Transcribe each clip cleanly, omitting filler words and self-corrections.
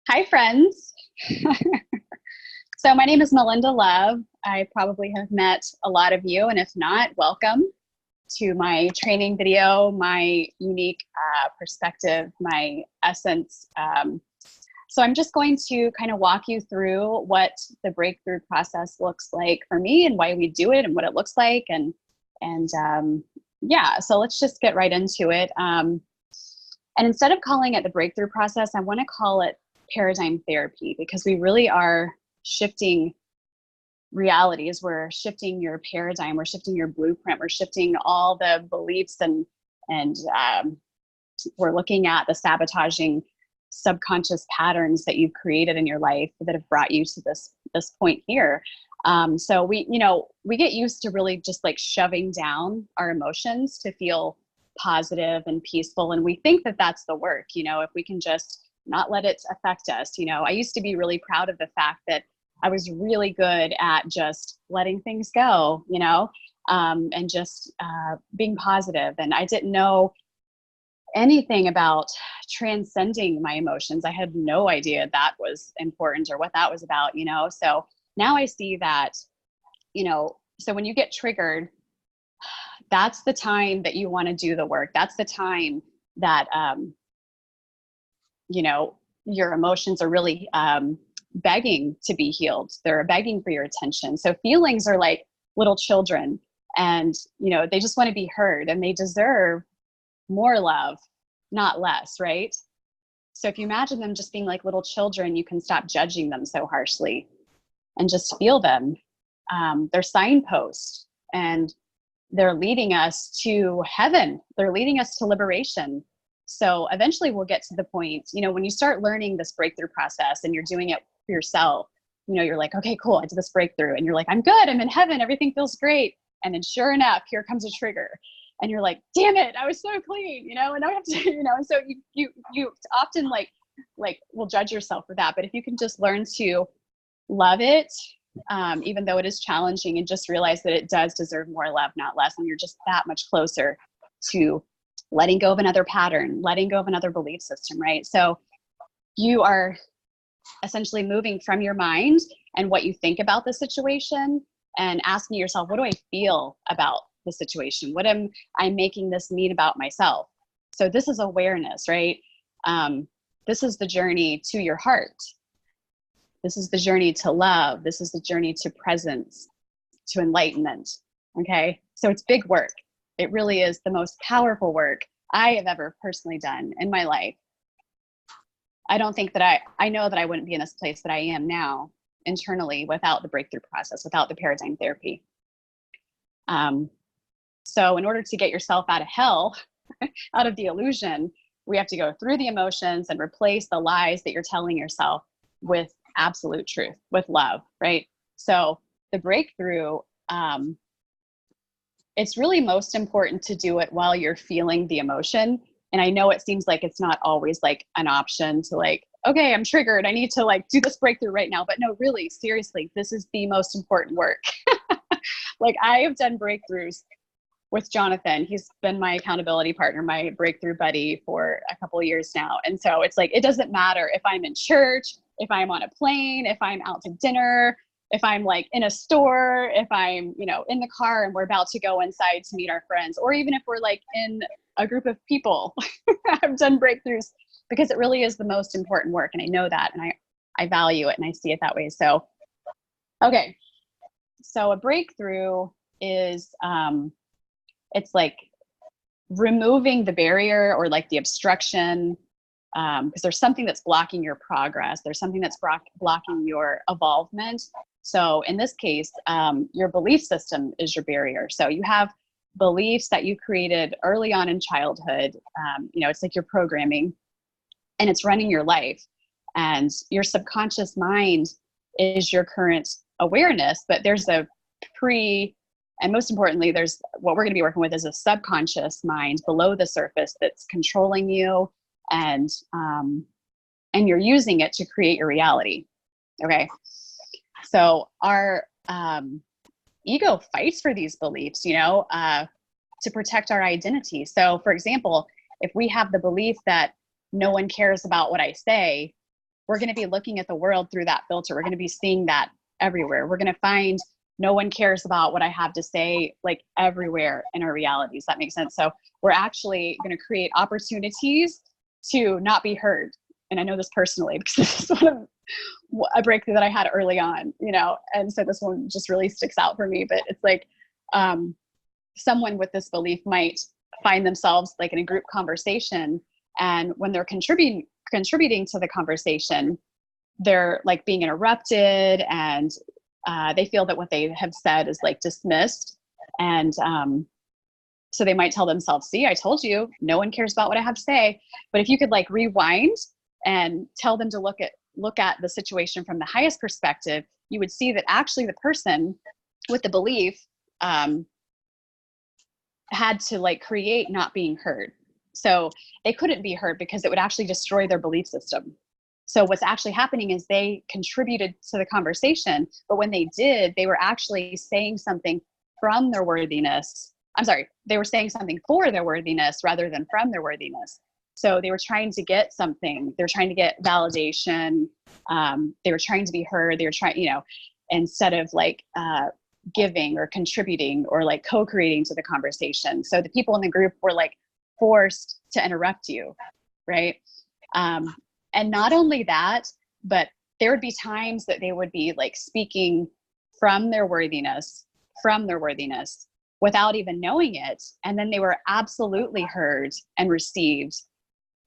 Hi, friends. So, my name is Melinda Love. I probably have met a lot of you, and if not, welcome to my training video, my unique perspective, my essence. So, I'm just going to kind of walk you through what the breakthrough process looks like for me and why we do it and what it looks like. And yeah, so let's just get right into it. And instead of calling it the breakthrough process, I want to call it paradigm therapy because we really are shifting realities. We're shifting your paradigm. We're shifting your blueprint. We're shifting all the beliefs and we're looking at the sabotaging subconscious patterns that you've created in your life that have brought you to this point here. So we get used to really just like shoving down our emotions to feel positive and peaceful, and we think that that's the work. If we can just not let it affect us. I used to be really proud of the fact that I was really good at just letting things go, and just being positive. And I didn't know anything about transcending my emotions. I had no idea that was important or what that was about. So now I see that, so when you get triggered, that's the time that you want to do the work. That's the time that, your emotions are really begging to be healed. They're begging for your attention. So feelings are like little children, and they just want to be heard, and they deserve more love, not less, right? So if you imagine them just being like little children, you can stop judging them so harshly and just feel them. They're signposts, and they're leading us to heaven. They're leading us to liberation. So eventually we'll get to the point, when you start learning this breakthrough process and you're doing it for yourself, you're like, okay, cool, I did this breakthrough. And you're like, I'm good, I'm in heaven, everything feels great. And then sure enough, here comes a trigger. And you're like, damn it, I was so clean, and now I have to, and so you often like will judge yourself for that. But if you can just learn to love it, even though it is challenging, and just realize that it does deserve more love, not less. And you're just that much closer to letting go of another pattern, letting go of another belief system, right? So you are essentially moving from your mind and what you think about the situation and asking yourself, what do I feel about the situation? What am I making this mean about myself? So this is awareness, right? This is the journey to your heart. This is the journey to love. This is the journey to presence, to enlightenment. Okay. So it's big work. It really is the most powerful work I have ever personally done in my life. I don't think that I know that I wouldn't be in this place that I am now internally without the breakthrough process, without the paradigm therapy. So in order to get yourself out of hell, out of the illusion, we have to go through the emotions and replace the lies that you're telling yourself with absolute truth, with love, right? So the breakthrough, it's really most important to do it while you're feeling the emotion. And I know it seems like it's not always like an option to like, okay, I'm triggered, I need to like do this breakthrough right now. But no, really, seriously, this is the most important work. Like I have done breakthroughs with Jonathan. He's been my accountability partner, my breakthrough buddy for a couple of years now. And so it's like, it doesn't matter if I'm in church, if I'm on a plane, if I'm out to dinner, if I'm like in a store, if I'm, in the car and we're about to go inside to meet our friends, or even if we're like in a group of people. I've done breakthroughs because it really is the most important work. And I know that, and I value it, and I see it that way. So, okay. So a breakthrough is, it's like removing the barrier or like the obstruction, because there's something that's blocking your progress. There's something that's blocking your evolvement. So in this case, your belief system is your barrier. So you have beliefs that you created early on in childhood. It's like your programming, and it's running your life. And your subconscious mind is your current awareness, but there's a and most importantly, there's what we're going to be working with is a subconscious mind below the surface that's controlling you, and you're using it to create your reality. Okay. So our ego fights for these beliefs, to protect our identity. So for example, if we have the belief that no one cares about what I say, we're going to be looking at the world through that filter. We're going to be seeing that everywhere. We're going to find no one cares about what I have to say, like everywhere in our realities. That makes sense. So we're actually going to create opportunities to not be heard. And I know this personally because this is one of a breakthrough that I had early on, you know, and so this one just really sticks out for me. But it's like someone with this belief might find themselves like in a group conversation, and when they're contributing to the conversation, they're like being interrupted, and they feel that what they have said is like dismissed. And so they might tell themselves, see, I told you, no one cares about what I have to say. But if you could like rewind and tell them to look at the situation from the highest perspective, you would see that actually the person with the belief had to like create not being heard. So they couldn't be heard because it would actually destroy their belief system. So what's actually happening is they contributed to the conversation, but when they did, they were actually saying something from their worthiness. I'm sorry, they were saying something for their worthiness rather than from their worthiness. So they were trying to get something. They were trying to get validation. They were trying to be heard. They were trying, you know, instead of like giving or contributing or like co-creating to the conversation. So the people in the group were like forced to interrupt you, right? And not only that, but there would be times that they would be like speaking from their worthiness without even knowing it. And then they were absolutely heard and received.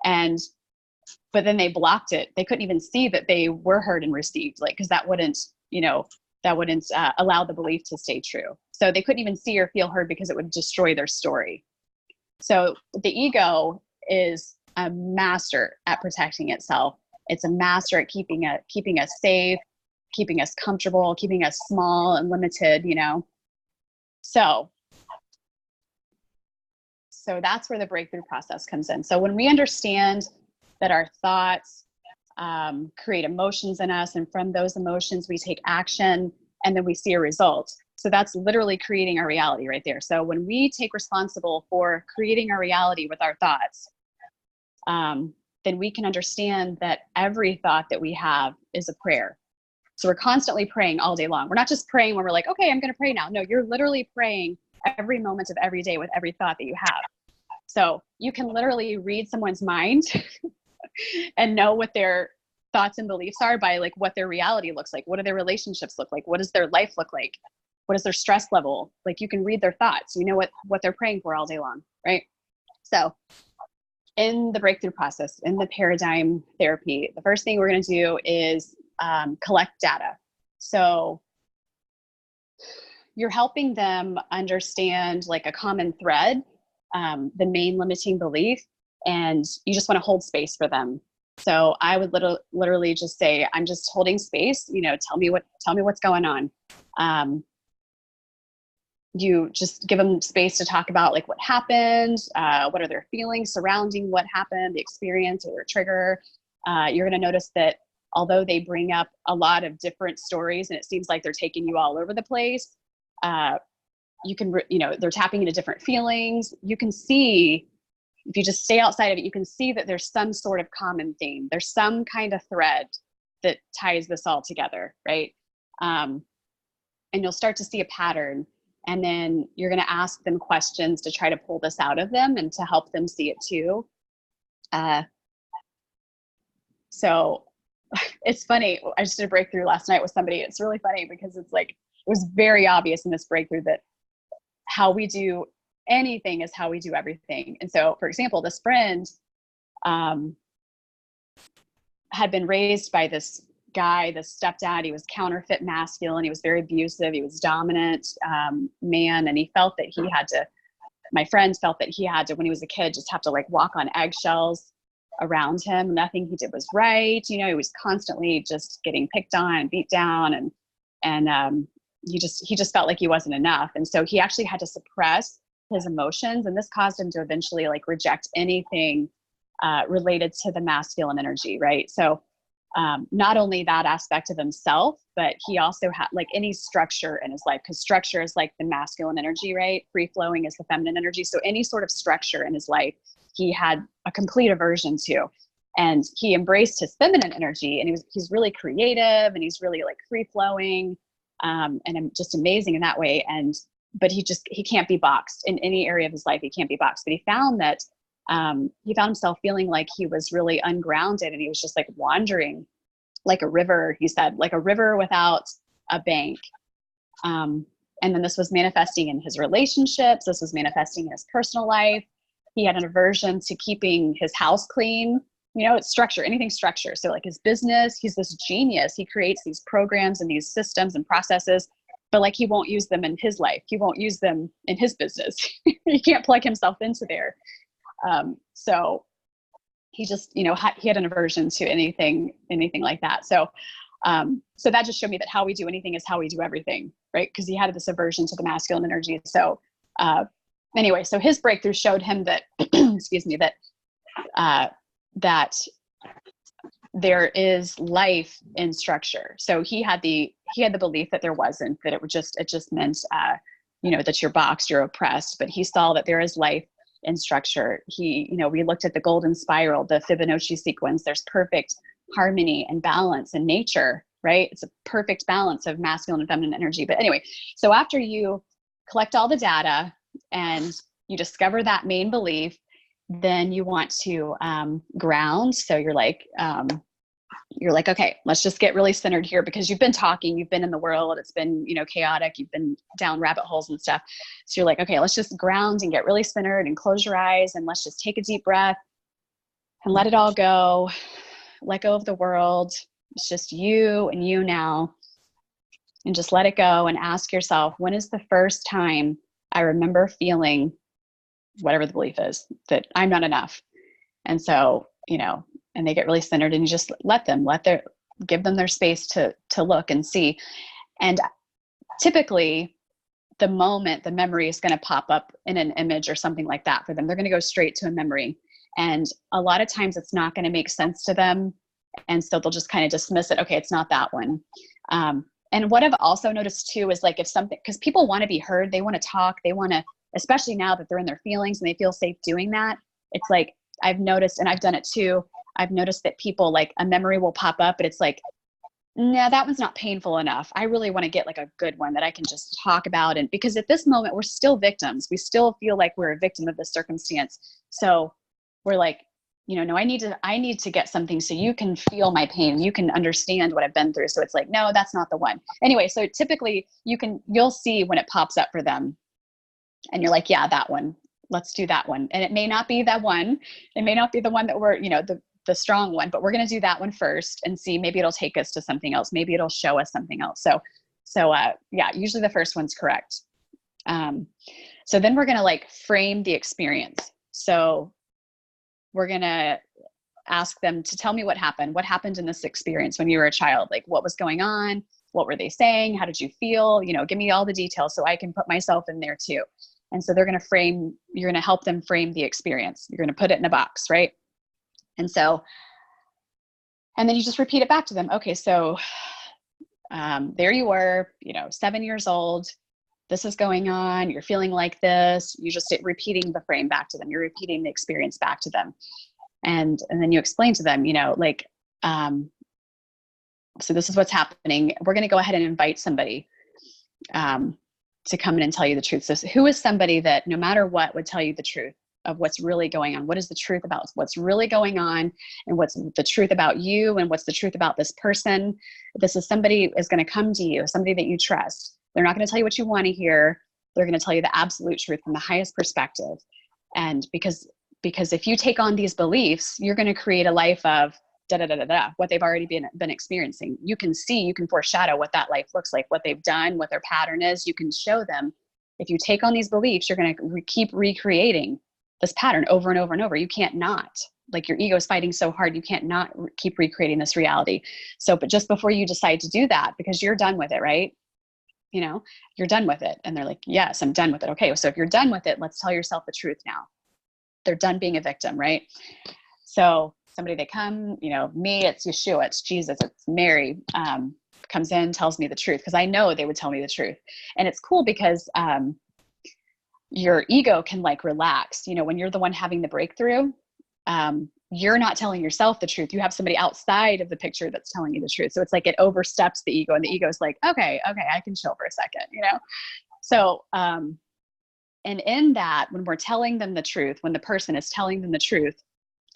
But then they blocked it. They couldn't even see that they were heard and received, like, cause that wouldn't allow the belief to stay true. So they couldn't even see or feel heard because it would destroy their story. So the ego is a master at protecting itself. It's a master at keeping us safe, keeping us comfortable, keeping us small and limited, you know? So that's where the breakthrough process comes in. So when we understand that our thoughts create emotions in us, and from those emotions we take action, and then we see a result. So that's literally creating our reality right there. So when we take responsible for creating our reality with our thoughts, then we can understand that every thought that we have is a prayer. So we're constantly praying all day long. We're not just praying when we're like, okay, I'm going to pray now. No, you're literally praying every moment of every day with every thought that you have. So you can literally read someone's mind and know what their thoughts and beliefs are by like what their reality looks like. What do their relationships look like? What does their life look like? What is their stress level? Like you can read their thoughts. You know what they're praying for all day long, right? So in the breakthrough process, in the paradigm therapy, the first thing we're going to do is collect data. So you're helping them understand like a common thread, the main limiting belief, and you just want to hold space for them. So I would literally just say, I'm just holding space, you know, tell me what's going on. You just give them space to talk about like what happened, what are their feelings surrounding what happened, the experience or trigger. You're going to notice that although they bring up a lot of different stories and it seems like they're taking you all over the place, they're tapping into different feelings. You can see, if you just stay outside of it, you can see that there's some sort of common theme. There's some kind of thread that ties this all together, right? And you'll start to see a pattern. And then you're going to ask them questions to try to pull this out of them and to help them see it too. So it's funny. I just did a breakthrough last night with somebody. It's really funny because it's like, it was very obvious in this breakthrough that how we do anything is how we do everything. And so, for example, this friend had been raised by this guy, this stepdad. He was counterfeit masculine. He was very abusive. He was dominant man. And he felt that my friend felt that he had to, when he was a kid, just have to like walk on eggshells around him. Nothing he did was right. You know, he was constantly just getting picked on and beat down. And he just felt like he wasn't enough. And so he actually had to suppress his emotions. And this caused him to eventually like reject anything related to the masculine energy. Right. So not only that aspect of himself, but he also had like any structure in his life, because structure is like the masculine energy, right? Free flowing is the feminine energy. So any sort of structure in his life, he had a complete aversion to. And he embraced his feminine energy, and he's really creative, and he's really like free flowing, and just amazing in that way. But he can't be boxed in any area of his life. He can't be boxed. But he found that he found himself feeling like he was really ungrounded, and he was just like wandering like a river. He said, like a river without a bank. And then this was manifesting in his relationships. This was manifesting in his personal life. He had an aversion to keeping his house clean. It's structure, anything structure. So like his business, he's this genius. He creates these programs and these systems and processes, but like he won't use them in his life. He won't use them in his business. He can't plug himself into there. So he just, he had an aversion to anything like that. So that just showed me that how we do anything is how we do everything, right? Because he had this aversion to the masculine energy. So anyway, so his breakthrough showed him that, excuse me, that there is life in structure. So he had the belief that there wasn't, that it just meant, that you're boxed, you're oppressed, but he saw that there is life in structure. We looked at the golden spiral, the Fibonacci sequence. There's perfect harmony and balance in nature, right? It's a perfect balance of masculine and feminine energy. But anyway, so after you collect all the data and you discover that main belief, then you want to ground. So you're like, okay, let's just get really centered here, because you've been talking, you've been in the world, it's been, chaotic, you've been down rabbit holes and stuff. So you're like, okay, let's just ground and get really centered and close your eyes, and let's just take a deep breath and let it all go. Let go of the world. It's just you and you now, and just let it go and ask yourself, when is the first time I remember feeling whatever the belief is, that I'm not enough? And so, and they get really centered, and you just give them their space to look and see. And typically the memory is going to pop up in an image or something like that for them. They're going to go straight to a memory. And a lot of times it's not going to make sense to them. And so they'll just kind of dismiss it. Okay, it's not that one. And what I've also noticed too is like, if something, because people want to be heard, they want to talk, they want to, especially now that they're in their feelings and they feel safe doing that. It's like, I've noticed, and I've done it too, I've noticed that people, like, a memory will pop up, but it's like, no, that one's not painful enough. I really want to get like a good one that I can just talk about. And because at this moment, we're still victims. We still feel like we're a victim of this circumstance. So we're like, no, I need to get something so you can feel my pain. You can understand what I've been through. So it's like, no, that's not the one. Anyway, so typically you'll see when it pops up for them, and you're like, yeah, that one, let's do that one. And it may not be that one. It may not be the one that we're, the strong one, but we're going to do that one first and see, maybe it'll take us to something else. Maybe it'll show us something else. So yeah, usually the first one's correct. So then we're going to like frame the experience. So we're going to ask them to tell me what happened in this experience when you were a child. Like, what was going on? What were they saying? How did you feel? Give me all the details so I can put myself in there too. And so you're going to help them frame the experience. You're going to put it in a box, right? And then you just repeat it back to them. Okay, so there you were, 7 years old. This is going on. You're feeling like this. You just repeating the frame back to them. You're repeating the experience back to them. And then you explain to them, so this is what's happening. We're going to go ahead and invite somebody to come in and tell you the truth. So who is somebody that no matter what would tell you the truth of what's really going on? What is the truth about what's really going on, and what's the truth about you, and what's the truth about this person? This is somebody is going to come to you, somebody that you trust. They're not going to tell you what you want to hear. They're going to tell you the absolute truth from the highest perspective. And because if you take on these beliefs, you're going to create a life of what they've already been experiencing. You can foreshadow what that life looks like, what they've done, what their pattern is. You can show them. If you take on these beliefs, you're going to keep recreating this pattern over and over and over. You can't not. Like, your ego is fighting so hard, you can't not keep recreating this reality. So, but just before you decide to do that, because you're done with it, right? You're done with it. And they're like, yes, I'm done with it. Okay, so if you're done with it, let's tell yourself the truth now. They're done being a victim, right? So somebody, they come, me, it's Yeshua, it's Jesus, it's Mary, comes in, tells me the truth, because I know they would tell me the truth. And it's cool because your ego can like relax, when you're the one having the breakthrough. you're not telling yourself the truth. You have somebody outside of the picture that's telling you the truth. So it's like it oversteps the ego, and the ego is like, okay, I can chill for a second, you know? So, and in that, when we're telling them the truth, when the person is telling them the truth,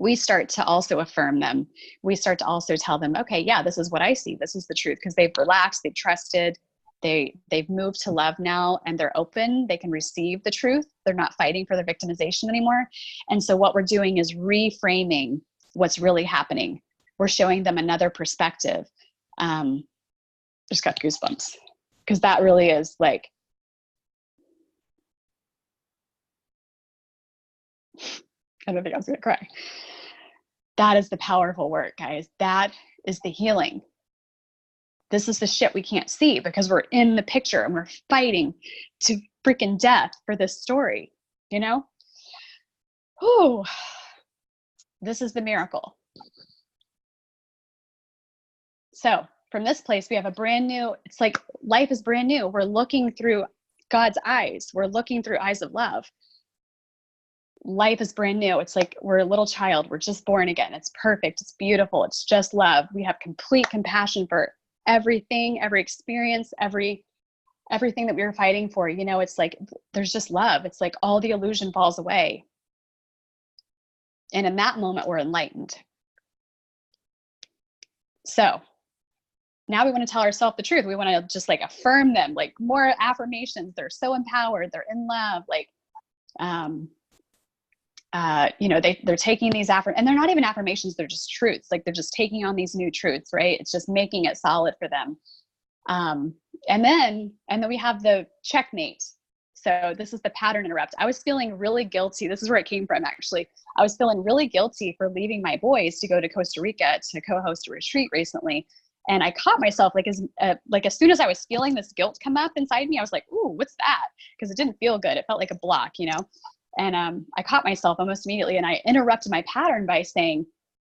we start to also affirm them. We start to also tell them, okay, yeah, this is what I see. This is the truth, because they've relaxed, they've trusted, they've moved to love now, and they're open. They can receive the truth. They're not fighting for their victimization anymore. And so what we're doing is reframing what's really happening. We're showing them another perspective. Just got goosebumps, because that really is like, I don't think I was going to cry. That is the powerful work, guys. That is the healing. This is the shit we can't see because we're in the picture and we're fighting to freaking death for this story, you know? Whew. This is the miracle. So from this place, we have a brand new, it's like life is brand new. We're looking through God's eyes. We're looking through eyes of love. Life is brand new. It's like we're a little child. We're just born again. It's perfect. It's beautiful. It's just love. We have complete compassion for everything, every experience, everything that we were fighting for. You know, it's like there's just love. It's like all the illusion falls away. And in that moment, we're enlightened. So now we want to tell ourselves the truth. We want to just like affirm them, like more affirmations. They're so empowered. They're in love. Like, you know, they're taking these and they're not even affirmations. They're just truths. Like they're just taking on these new truths, right? It's just making it solid for them. And then we have the checkmate. So this is the pattern interrupt. I was feeling really guilty. This is where it came from, actually. I was feeling really guilty for leaving my boys to go to Costa Rica to co-host a retreat recently. And I caught myself like as soon as I was feeling this guilt come up inside me, I was like, ooh, what's that? Because it didn't feel good. It felt like a block, you know? And I caught myself almost immediately, and I interrupted my pattern by saying,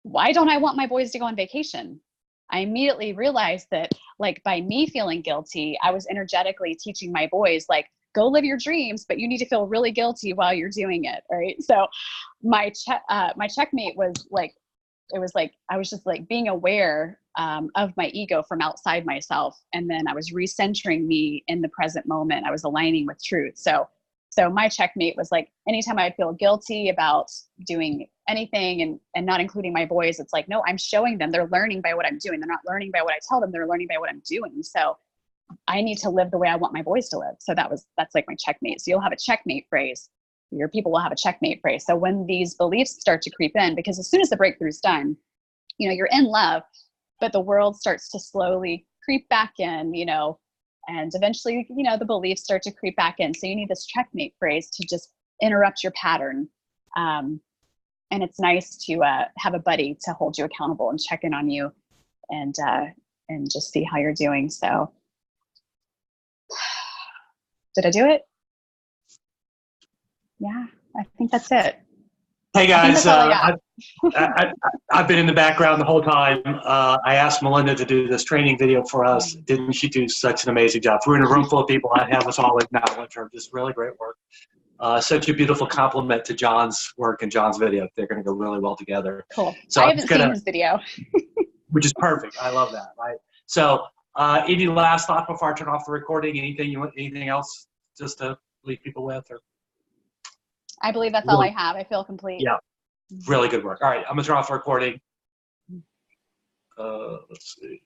why don't I want my boys to go on vacation? I immediately realized that, like, by me feeling guilty, I was energetically teaching my boys, like, go live your dreams, but you need to feel really guilty while you're doing it, right? So my checkmate was like, it was like, I was just like being aware of my ego from outside myself. And then I was recentering me in the present moment. I was aligning with truth. So my checkmate was like, anytime I'd feel guilty about doing anything and not including my boys, it's like, no, I'm showing them. They're learning by what I'm doing. They're not learning by what I tell them. They're learning by what I'm doing. So I need to live the way I want my boys to live. So that's like my checkmate. So you'll have a checkmate phrase. Your people will have a checkmate phrase. So when these beliefs start to creep in, because as soon as the breakthrough is done, you know, you're in love, but the world starts to slowly creep back in, you know, and eventually, you know, the beliefs start to creep back in. So you need this checkmate phrase to just interrupt your pattern. And it's nice to have a buddy to hold you accountable and check in on you and just see how you're doing. So did I do it? Yeah, I think that's it. Hey guys, I've been in the background the whole time. I asked Melinda to do this training video for us. Didn't she do such an amazing job? If we were in a room full of people, I'd have us all acknowledge her. Just really great work. Such a beautiful compliment to John's work and John's video. They're going to go really well together. Cool. So I haven't seen his video. Which is perfect. I love that. Right. So any last thought before I turn off the recording? Anything else just to leave people with? Or? I believe that's all I have. I feel complete. Yeah. Really good work. All right. I'm going to turn off the recording. Let's see.